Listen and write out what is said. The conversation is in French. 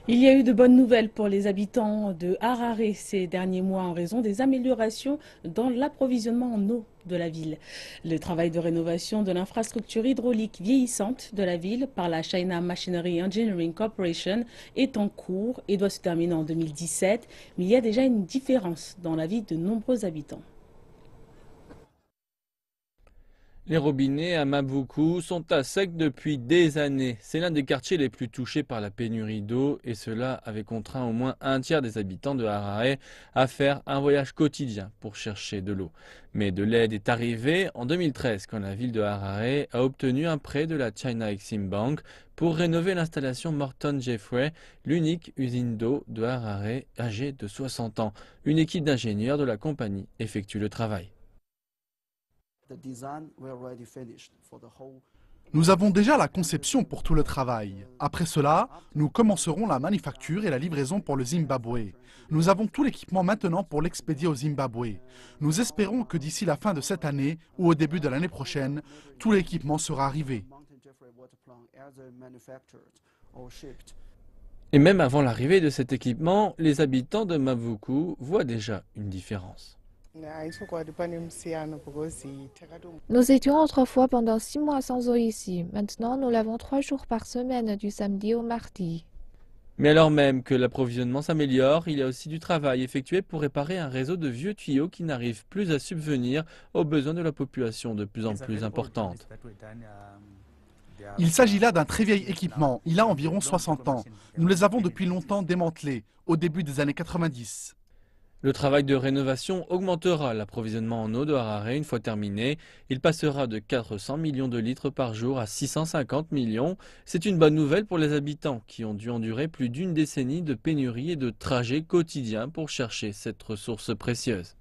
Il y a eu de bonnes nouvelles pour les habitants de Harare ces derniers mois en raison des améliorations dans l'approvisionnement en eau de la ville. Le travail de rénovation de l'infrastructure hydraulique vieillissante de la ville par la China Machinery Engineering Corporation est en cours et doit se terminer en 2017, mais il y a déjà une différence dans la vie de nombreux habitants. Les robinets à Mabuku sont à sec depuis des années. C'est l'un des quartiers les plus touchés par la pénurie d'eau et cela avait contraint au moins un tiers des habitants de Harare à faire un voyage quotidien pour chercher de l'eau. Mais de l'aide est arrivée en 2013 quand la ville de Harare a obtenu un prêt de la China Exim Bank pour rénover l'installation Morton Jeffrey, l'unique usine d'eau de Harare âgée de 60 ans. Une équipe d'ingénieurs de la compagnie effectue le travail. Nous avons déjà la conception pour tout le travail. Après cela, nous commencerons la manufacture et la livraison pour le Zimbabwe. Nous avons tout l'équipement maintenant pour l'expédier au Zimbabwe. Nous espérons que d'ici la fin de cette année ou au début de l'année prochaine, tout l'équipement sera arrivé. Et même avant l'arrivée de cet équipement, les habitants de Mavuku voient déjà une différence. Nous étions autrefois pendant 6 mois sans eau ici. Maintenant, nous l'avons 3 jours par semaine, du samedi au mardi. Mais alors même que l'approvisionnement s'améliore, il y a aussi du travail effectué pour réparer un réseau de vieux tuyaux qui n'arrive plus à subvenir aux besoins de la population de plus en plus importante. Il s'agit là d'un très vieil équipement. Il a environ 60 ans. Nous les avons depuis longtemps démantelés, au début des années 90. Le travail de rénovation augmentera l'approvisionnement en eau de Harare une fois terminé. Il passera de 400 millions de litres par jour à 650 millions. C'est une bonne nouvelle pour les habitants qui ont dû endurer plus d'une décennie de pénurie et de trajets quotidiens pour chercher cette ressource précieuse.